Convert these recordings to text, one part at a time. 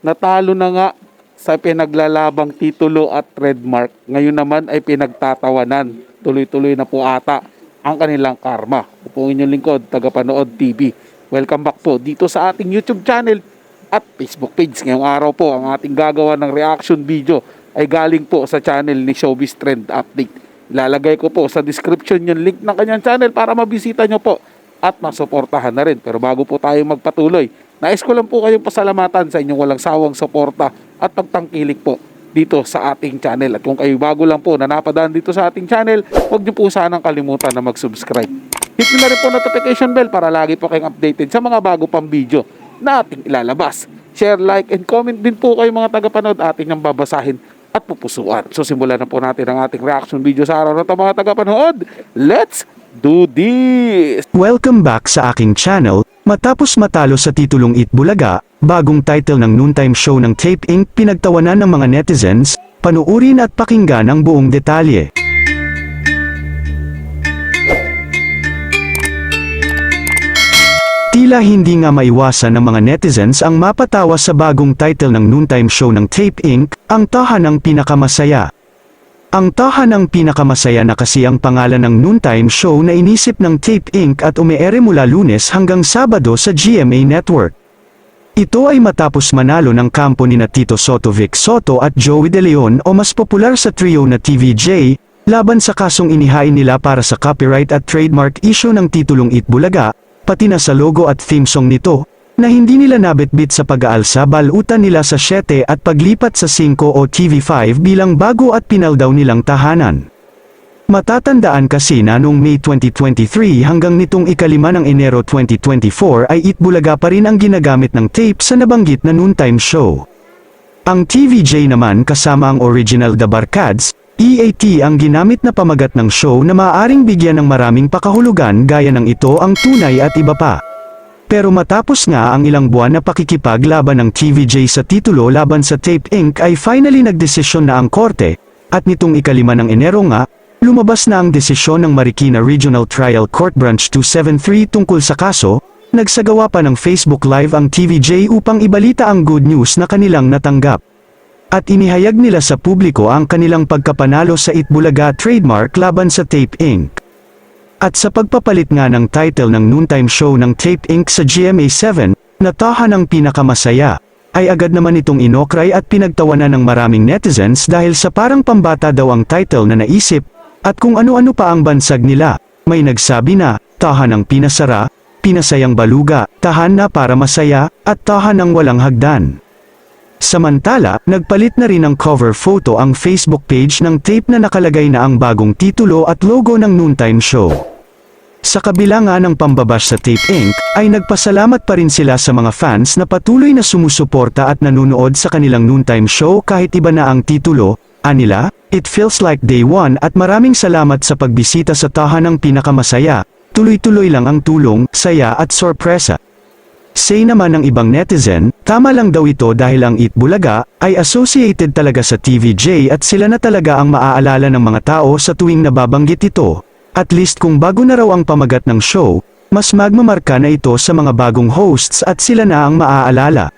natalo na nga sa pinaglalabang titulo at trademark. Ngayon naman ay pinagtatawanan. Tuloy-tuloy na po ata ang kanilang karma. Po inyong lingkod, Tagapanood TV. Welcome back po dito sa ating YouTube channel at Facebook page. Ngayong araw po ang ating gagawa ng reaction video ay galing po sa channel ni Showbiz Trend Update. Ilalagay ko po sa description yung link ng kanyang channel para mabisita nyo po at masuportahan na rin. Pero bago po tayo magpatuloy, nais ko lang po kayong pasalamatan sa inyong walang sawang suporta at pagtangkilik po dito sa ating channel. At kung kayo bago lang po na napadaan dito sa ating channel, huwag niyo po sanang kalimutan na mag-subscribe. Hit nyo na rin po notification bell para lagi po kayong updated sa mga bago pang video na ating ilalabas. Share, like, and comment din po kayo mga tagapanood, ating nang babasahin at pupusuan. So simulan na po natin ang ating reaction video sa araw na ito mga tagapanood. Let's do this! Welcome back sa aking channel. Matapos matalo sa titulong Itbulaga, bagong title ng noontime show ng Tape Inc. pinagtawanan ng mga netizens, panuurin at pakinggan ang buong detalye. Tila hindi nga maiwasan ng mga netizens ang mapatawa sa bagong title ng noontime show ng Tape Inc., ang tahanang pinakamasaya. Ang tahanang pinakamasaya na kasi ang pangalan ng noontime show na inisip ng Tape Inc. at umeere mula Lunes hanggang Sabado sa GMA Network. Ito ay matapos manalo ng kampo ni Tito Soto, Vic Soto at Joey De Leon o mas popular sa trio na TVJ, laban sa kasong inihain nila para sa copyright at trademark issue ng titulong Itbulaga, pati na sa logo at theme song nito, na hindi nila nabitbit sa pag-aalsa balutan nila sa 7 at paglipat sa 5 o TV5 bilang bago at pinaldaw nilang tahanan. Matatandaan kasi na noong May 2023 hanggang nitong ika-5 ng Enero 2024 ay Itbulaga pa rin ang ginagamit ng tape sa nabanggit na noontime show. Ang TVJ naman kasama ang original The Barkads, EAT ang ginamit na pamagat ng show na maaaring bigyan ng maraming pakahulugan gaya ng Ito Ang Tunay at iba pa. Pero matapos nga ang ilang buwan na pakikipaglaban ng TVJ sa titulo laban sa Tape Inc. ay finally nagdesisyon na ang korte, at nitong ika-5 ng Enero nga, lumabas na ang desisyon ng Marikina Regional Trial Court Branch 273 tungkol sa kaso, nagsagawa pa ng Facebook Live ang TVJ upang ibalita ang good news na kanilang natanggap. At inihayag nila sa publiko ang kanilang pagkapanalo sa Itbulaga trademark laban sa Tape Inc. At sa pagpapalit nga ng title ng noontime show ng Tape Inc. sa GMA7, na tahanang pinakamasaya, ay agad naman itong inokray at pinagtawanan ng maraming netizens dahil sa parang pambata daw ang title na naisip, at kung ano-ano pa ang bansag nila. May nagsabi na, tahanang pinasara, pinasayang baluga, tahan na para masaya, at tahanang walang hagdan. Samantala, nagpalit na rin ng cover photo ang Facebook page ng tape na nakalagay na ang bagong titulo at logo ng noontime show. Sa kabila nga ng pambabash sa Tape Inc., ay nagpasalamat pa rin sila sa mga fans na patuloy na sumusuporta at nanonood sa kanilang noontime show kahit iba na ang titulo, anila, It Feels Like Day One at maraming salamat sa pagbisita sa tahanang pinakamasaya, tuloy-tuloy lang ang tulong, saya at sorpresa. Say naman ng ibang netizen, tama lang daw ito dahil ang Itbulaga ay associated talaga sa TVJ at sila na talaga ang maaalala ng mga tao sa tuwing nababanggit ito. At least kung bago na raw ang pamagat ng show, mas magmamarka na ito sa mga bagong hosts at sila na ang maaalala.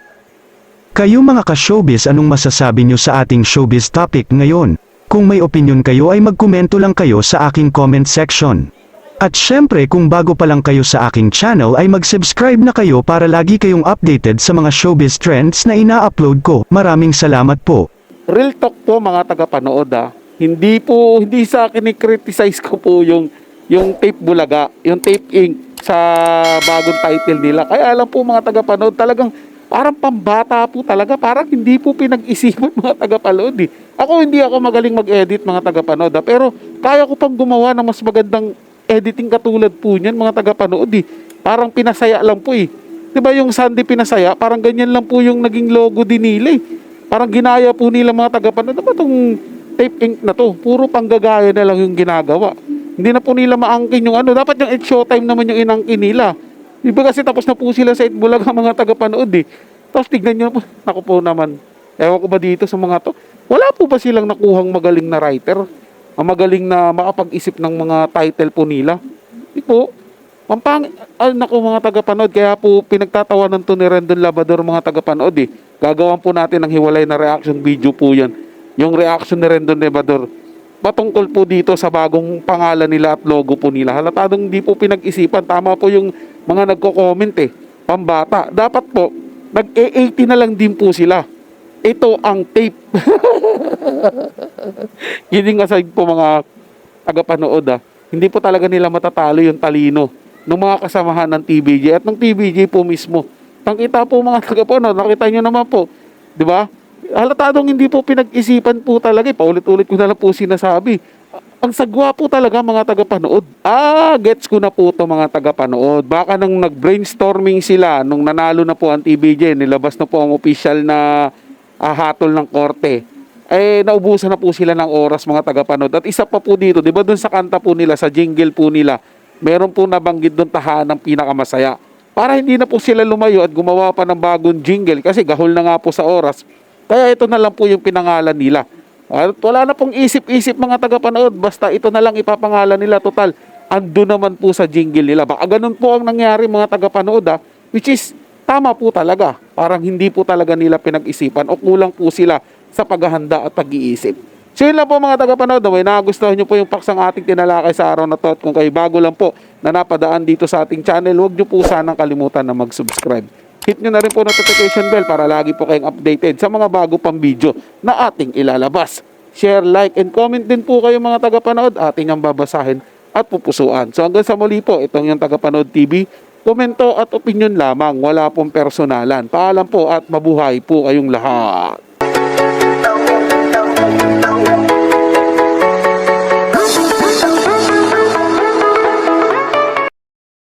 Kayo mga ka-showbiz, anong masasabi nyo sa ating showbiz topic ngayon? Kung may opinion kayo ay magkomento lang kayo sa aking comment section. At syempre kung bago pa lang kayo sa aking channel ay mag-subscribe na kayo para lagi kayong updated sa mga showbiz trends na ina-upload ko. Maraming salamat po. Real talk po mga tagapanood Hindi sa akin i-criticize ko po yung Tape Bulaga, yung Tape Inc. sa bagong title nila. Kaya alam po mga tagapanood, talagang parang pambata po talaga, parang hindi po pinag-isipan mga tagapanood hindi ako magaling mag-edit mga tagapanood pero kaya ko pang gumawa ng mas magandang editing katulad po niyan mga tagapanood Parang pinasaya lang po Diba yung Sunday Pinasaya, parang ganyan lang po yung naging logo din nila Parang ginaya po nila mga tagapanood. Diba itong Tape Inc. na to? Puro panggagaya na lang yung ginagawa. Hindi na po nila maangkin yung dapat yung It's Showtime naman yung inangkin nila. Diba kasi tapos na po sila sa Itbulaga mga tagapanood Tapos tignan nyo po, naku po naman. Ewan ko ba dito sa mga to? Wala po ba silang nakuhang magaling na writer? Magaling na makapag-isip ng mga title po nila? Di po. Naku mga tagapanood, kaya po pinagtatawanan to ni Rendon Labador mga tagapanood eh. Gagawan po natin ng hiwalay na reaction video po yan. Yung reaction ni Rendon Labador patungkol po dito sa bagong pangalan nila at logo po nila. Halatadong hindi po pinag-isipan. Tama po yung mga nagko-comment eh. Pambata. Dapat po, nag-A80 na lang din po sila. Ito ang tape. Kidding aside po mga tagapanood ah. Hindi po talaga nila matatalo yung talino ng mga kasamahan ng TVJ at ng TVJ po mismo. Tangkita po mga tagapanood, nakita nyo naman po, di ba? Halatadong hindi po pinag-isipan po talaga. Paulit-ulit ko na lang po sinasabi. Ang sagwa po talaga mga tagapanood. Gets ko na po to mga tagapanood. Baka nung nag-brainstorming sila, nung nanalo na po ang TVJ, nilabas na po ang official na hatol ng korte, naubusan na po sila ng oras mga tagapanood. At isa pa po dito, di ba dun sa kanta po nila, sa jingle po nila, meron po nabanggit dun tahanang pinakamasaya. Para hindi na po sila lumayo at gumawa pa ng bagong jingle kasi gahol na nga po sa oras. Kaya ito na lang po yung pinangalan nila. At wala na pong isip-isip mga tagapanood, basta ito na lang ipapangalan nila. Total, ando naman po sa jingle nila. Baka ganun po ang nangyari mga tagapanood which is tama po talaga. Parang hindi po talaga nila pinag-isipan o kulang po sila sa paghahanda at pag-iisip. So yun lang po mga tagapanood, may nagustuhan nyo po yung paksang ating tinalakay sa araw na to. At kung kayo bago lang po na napadaan dito sa ating channel, huwag nyo po sanang kalimutan na mag-subscribe. Hit nyo na rin po notification bell para lagi po kayong updated sa mga bago pang video na ating ilalabas. Share, like, and comment din po kayo mga tagapanood. Ating ang babasahin at pupusuan. So hanggang sa muli po, itong yung Tagapanood TV. Komento at opinion lamang, wala pong personalan. Paalam po at mabuhay po kayong lahat.